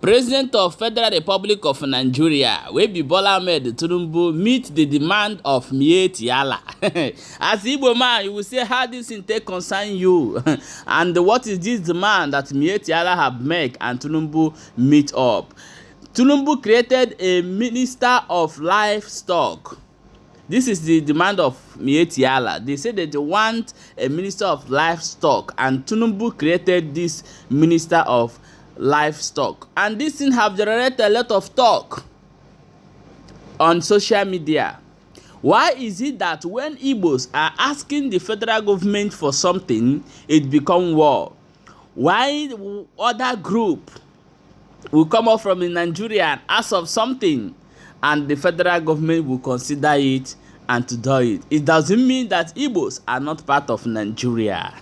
President of Federal Republic of Nigeria, wey be Bola Ahmed Tinubu, meet the demand of Miyetti. As Igbo man, you will say how this thing take concern you, and what is this demand that Miyetti have made and Tinubu meet up. Tinubu created a Minister of Livestock. This is the demand of Miyetti. They say that they want a Minister of Livestock, and Tinubu created this Minister of Livestock, and this thing have generated a lot of talk on social media. Why is it that when Igbos are asking the federal government for something, it become war? Why other group will come up from Nigeria and ask of something, and the federal government will consider it and to do it? It doesn't mean that Igbos are not part of Nigeria.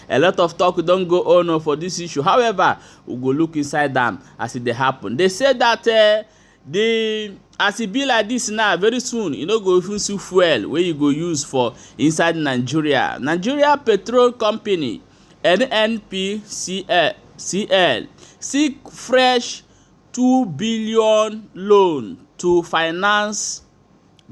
A lot of talk don't go on for this issue. However, we go look inside them as it happen. They say that as it be like this now, very soon you know go even see fuel where you go use for inside Nigeria. Nigeria Petrol Company NNPCL seek fresh 2 billion loan to finance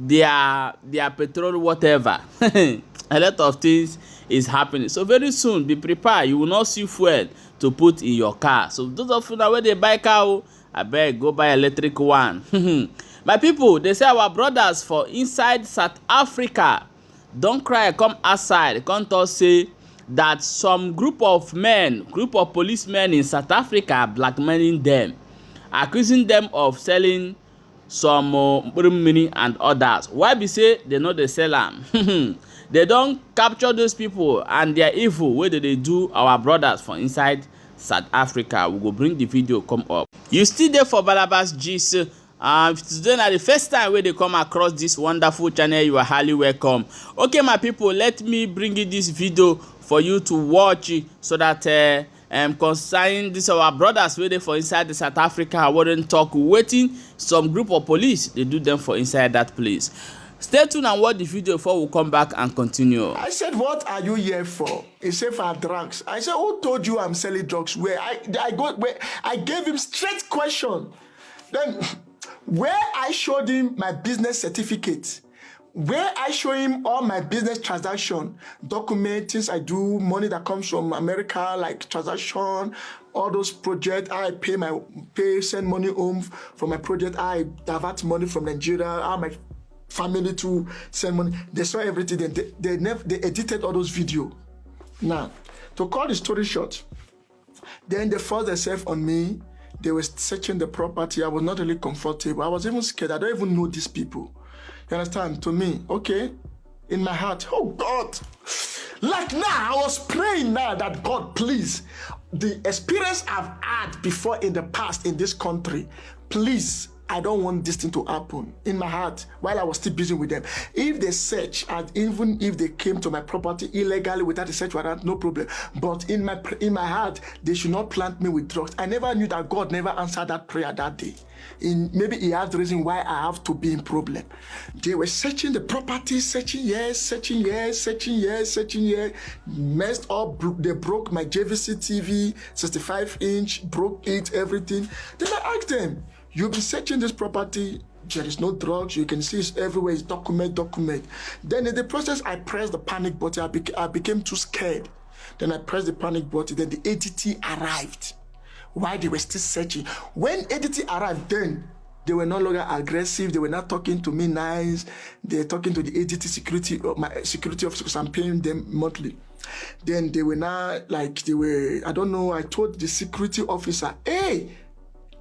their petrol whatever. A lot of things is happening, so very soon be prepared. You will not see fuel to put in your car. So those of you now where they buy car, I beg go buy electric one. My people, they say our brothers for inside South Africa don't cry, come outside, come to say that some group of policemen in South Africa blackmailing them, accusing them of selling some money and others. Why be say they know they sell them? They don't capture those people and their evil wey they do our brothers for inside South Africa. We go bring the video come up. You still there for Balabas gist. If today na the first time where they come across this wonderful channel, you are highly welcome. Okay my people, let me bring you this video for you to watch so that concerning this our brothers wey dey for inside the South Africa, I wouldn't talk waiting some group of police they do them for inside that place. Stay tuned and watch the video before we come back and continue. I said, what are you here for? He said, for drugs. I said, who told you I'm selling drugs? Where I gave him straight question. Then where I showed him my business certificate, where I show him all my business transaction, documents, things I do, money that comes from America, like transaction, all those projects, I send money home from my project, I divert money from Nigeria, how my family to send money. They saw everything, they edited all those videos. Now, to cut the story short, then they forced themselves on me. They were searching the property. I was not really comfortable. I was even scared. I don't even know these people. You understand? To me, okay, in my heart, oh God, like now, I was praying now that God, please, the experience I've had before in the past in this country, please, I don't want this thing to happen. In my heart, while I was still busy with them, if they search, and even if they came to my property illegally without a search warrant, no problem. But in my heart, they should not plant me with drugs. I never knew that God never answered that prayer that day. Maybe he has the reason why I have to be in problem. They were searching the property, searching here, searching here, searching here, searching here, messed up. They broke my JVC TV, 65-inch, broke it, everything. Then I asked them, you'll be searching this property, there is no drugs, you can see it's everywhere, it's document. Then in the process, I pressed the panic button, I became too scared. Then I pressed the panic button, then the ADT arrived. Why they were still searching? When ADT arrived, then they were no longer aggressive, they were not talking to me nice, they're talking to the ADT security, my security officers, I'm paying them monthly. Then they were not like, I don't know, I told the security officer, hey,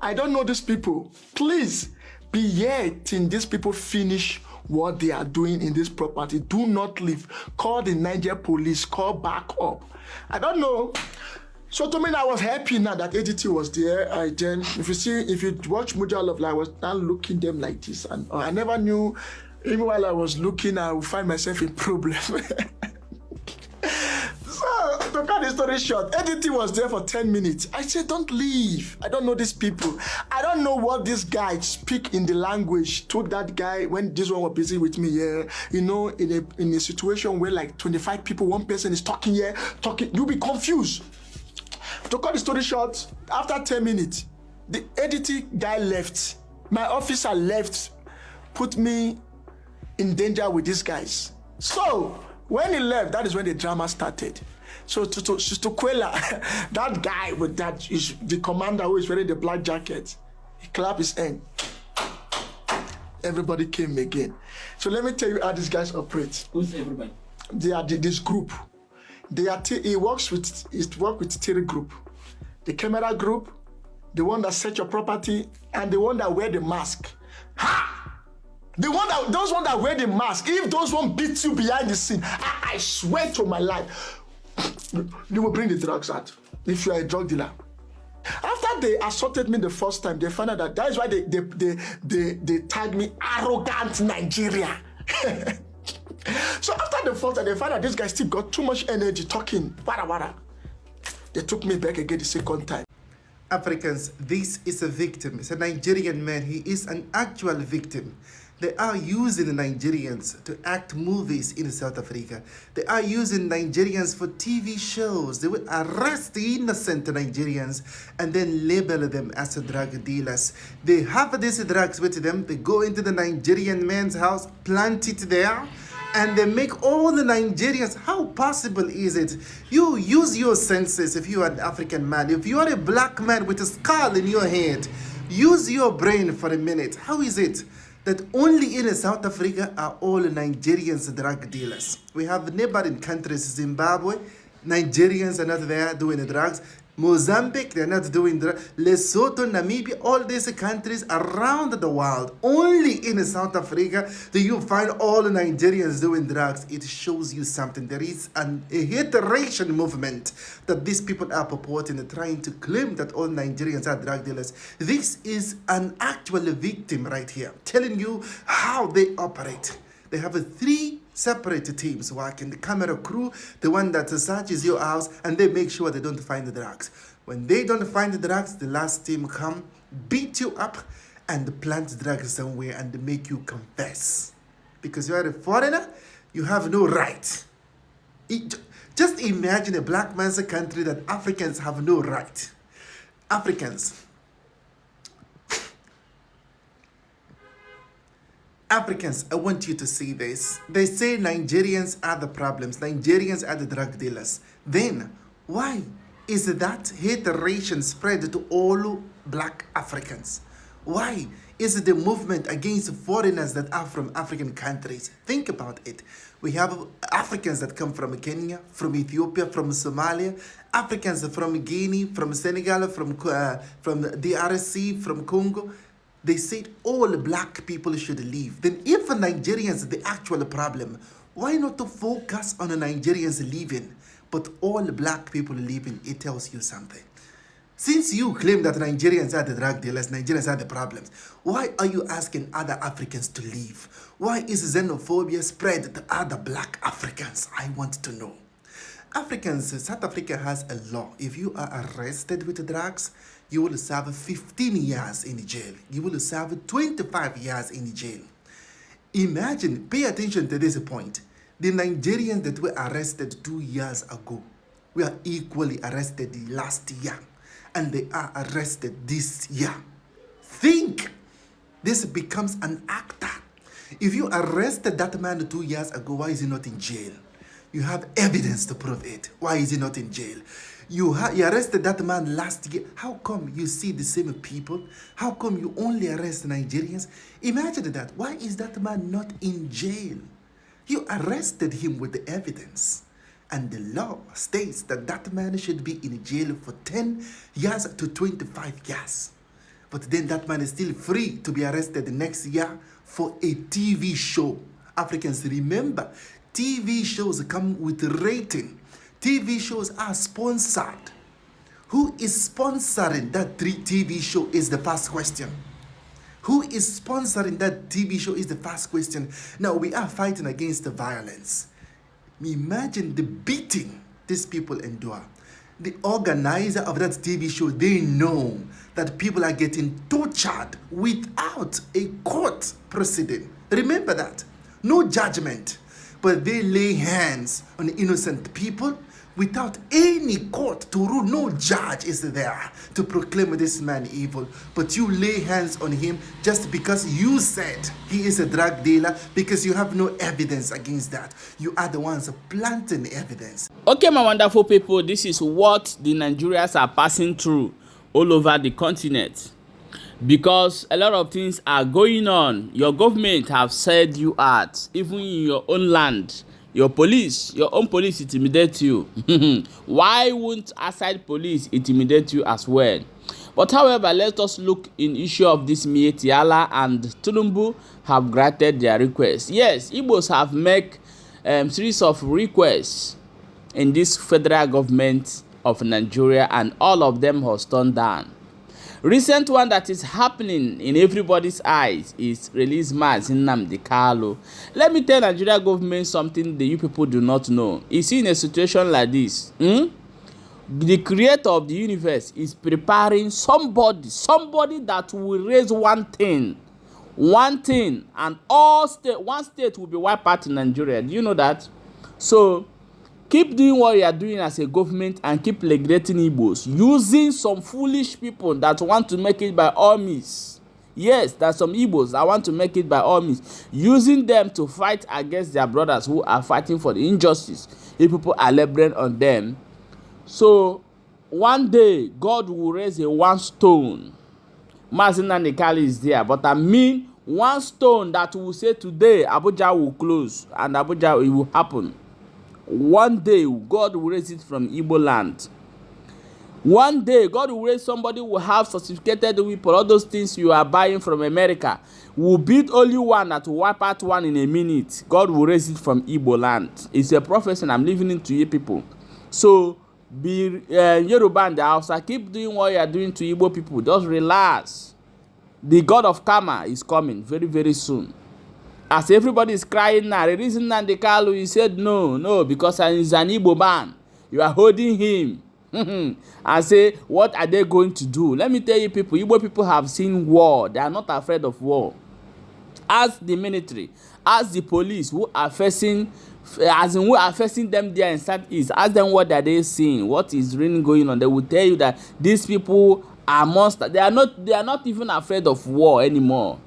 I don't know these people. Please be here till these people finish what they are doing in this property. Do not leave. Call the Niger police. Call back up. I don't know. So to me, I was happy now that ADT was there. If you watch Muja Love, I was now looking them like this, and I never knew. Even while I was looking, I would find myself in problem. So, to cut the story short, ADT was there for 10 minutes. I said, don't leave. I don't know these people. I don't know what this guy speak in the language. Told that guy when this one was busy with me here, you know, in a situation where like 25 people, one person is talking here, you'll be confused. To cut the story short, after 10 minutes, The editing guy left. My officer left, put me in danger with these guys. So when he left, that is when the drama started. So to Kwela, that guy with that is the commander who is wearing the black jacket. He clapped his hand. Everybody came again. So let me tell you how these guys operate. Who's everybody? They are this group. He works with three group. The camera group, the one that set your property, and the one that wear the mask. Ha! Those one that wear the mask, if those one beat you behind the scene, I swear to my life, you will bring the drugs out if you are a drug dealer. After they assaulted me the first time, they found out that is why they tagged me arrogant Nigeria. So after the first time, they found out this guy still got too much energy talking. Wara. They took me back again the second time. Africans, this is a victim. It's a Nigerian man. He is an actual victim. They are using the Nigerians to act movies in South Africa. They are using Nigerians for TV shows. They will arrest the innocent Nigerians and then label them as drug dealers. They have these drugs with them. They go into the Nigerian man's house, plant it there, and they make all the Nigerians. How possible is it? You use your senses if you are an African man. If you are a black man with a skull in your head, use your brain for a minute. How is it that only in South Africa are all Nigerians drug dealers? We have neighboring countries, Zimbabwe, Nigerians are not there doing the drugs. Mozambique, they're not doing drugs. Lesotho, Namibia, all these countries around the world. Only in South Africa do you find all Nigerians doing drugs. It shows you something. There is a hateration movement that these people are purporting, trying to claim that all Nigerians are drug dealers. This is an actual victim right here, telling you how they operate. They have three separate teams working. The camera crew, the one that searches your house, and they make sure they don't find the drugs. When they don't find the drugs, the last team come, beat you up, and plant drugs somewhere and make you confess. Because you are a foreigner, you have no right. Just imagine a black man's country that Africans have no right. Africans, I want you to see this. They say Nigerians are the problems. Nigerians are the drug dealers. Then, why is that hateration spread to all black Africans? Why is the movement against foreigners that are from African countries? Think about it. We have Africans that come from Kenya, from Ethiopia, from Somalia, Africans from Guinea, from Senegal, from DRC, from Congo. They said all black people should leave. Then if Nigerians are the actual problem, why not to focus on the Nigerians leaving, but all black people leaving? It tells you something. Since you claim that Nigerians are the drug dealers, Nigerians are the problems, why are you asking other Africans to leave? Why is xenophobia spread to other black Africans? I want to know. Africans, South Africa has a law. If you are arrested with drugs, you will serve 15 years in jail. You will serve 25 years in jail. Imagine, pay attention to this point. The Nigerians that were arrested 2 years ago were equally arrested last year. And they are arrested this year. Think, this becomes an actor. If you arrested that man 2 years ago, why is he not in jail? You have evidence to prove it. Why is he not in jail? You arrested that man last year. How come you see the same people? How come you only arrest Nigerians? Imagine that. Why is that man not in jail? You arrested him with the evidence. And the law states that that man should be in jail for 10 years to 25 years. But then that man is still free to be arrested next year for a TV show. Africans, remember, TV shows come with rating. TV shows are sponsored. Who is sponsoring that TV show is the first question. Who is sponsoring that TV show is the first question. Now, we are fighting against the violence. Imagine the beating these people endure. The organizer of that TV show, they know that people are getting tortured without a court proceeding. Remember that. No judgment. But they lay hands on innocent people. without any court to rule. No judge is there to proclaim this man evil. But you lay hands on him just because you said he is a drug dealer, because you have no evidence against that. You are the ones planting evidence. Okay, my wonderful people, this is what the Nigerians are passing through all over the continent, because a lot of things are going on. Your government have said you out, even in your own land. Your own police intimidate you. Why won't outside police intimidate you as well? But however, let us look in issue of this Miyetti and Tinubu have granted their request. Yes, Igbos have made series of requests in this federal government of Nigeria, and all of them have turned down. Recent one that is happening in everybody's eyes is release Mazi Nnamdi Kanu. Let me tell Nigeria government something that you people do not know. You see, in a situation like this, the creator of the universe is preparing somebody that will raise one thing, and one state will be wiped out in Nigeria. Do you know that? So keep doing what you are doing as a government and keep regulating Igbos, using some foolish people that want to make it by all means. Yes, there's some Igbos that want to make it by all means, using them to fight against their brothers who are fighting for the injustice. If people are laboring on them. So one day, God will raise a one stone. Mazi Nnamdi Kanu is there, but I mean one stone that will say today Abuja will close and Abuja, it will happen. One day, God will raise it from Igbo land. One day, God will raise somebody who will have certificated weapon. All those things you are buying from America will beat only one that will wipe out one in a minute. God will raise it from Igbo land. It's a prophecy, and I'm leaving it to you people. So, be Yoruba and the Hausa, keep doing what you are doing to Igbo people. Just relax. The God of Karma is coming very, very soon. As everybody is crying now, the reason Nnamdi Kanu, he said no, because he's an Igbo man. You are holding him. And say, what are they going to do? Let me tell you people, Igbo people have seen war. They are not afraid of war. As the military, as the police who are facing them there in Southeast, ask them what are they seeing, what is really going on. They will tell you that these people are monsters. They are not even afraid of war anymore.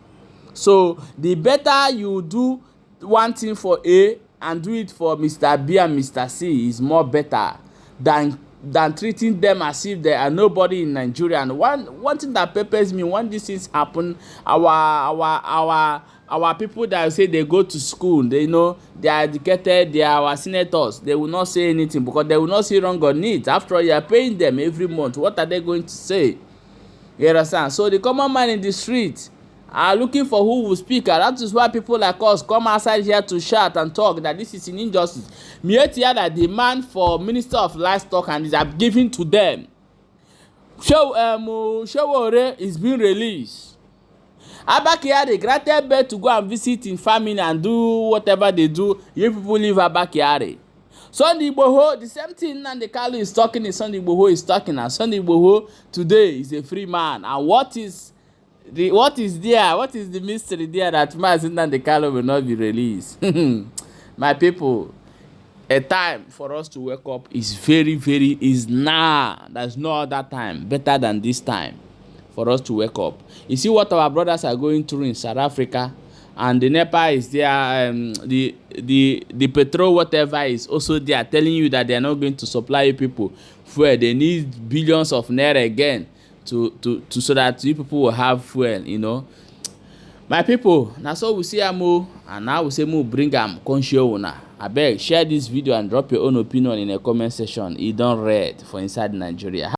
So the better you do one thing for A and do it for Mr. B and Mr. C is more better than treating them as if they are nobody in Nigeria. And one thing that peppers me when these things happen, our people that say they go to school, they know they are educated, they are our senators, they will not say anything because they will not see wrong on it. After all, you are paying them every month. What are they going to say? You understand? So the common man in the street are looking for who will speak, and that is why people like us come outside here to shout and talk that this is an injustice. Miyetti had a demand for Minister of Livestock and is given to them. Showore is being released. Abakiari granted bail to go and visit in family and do whatever they do. You people leave Abakiari. Sunday Igboho, the same thing Nnamdi Kanu is talking, is Sunday Igboho is talking, and Sunday Igboho today is a free man. And what is the mystery there that Mazi Nnamdi Kanu will not be released? My people, a time for us to wake up is is now. There's no other time better than this time for us to wake up. You see what our brothers are going through in South Africa, and the NEPA is there, the petrol whatever is also there, telling you that they are not going to supply you people fuel. They need billions of naira again to so that you people will have fuel, you know. My people, now so we see Amo, and now we say mo bring am come show una. Abeg, share this video and drop your own opinion in the comment section. E don read for inside Nigeria.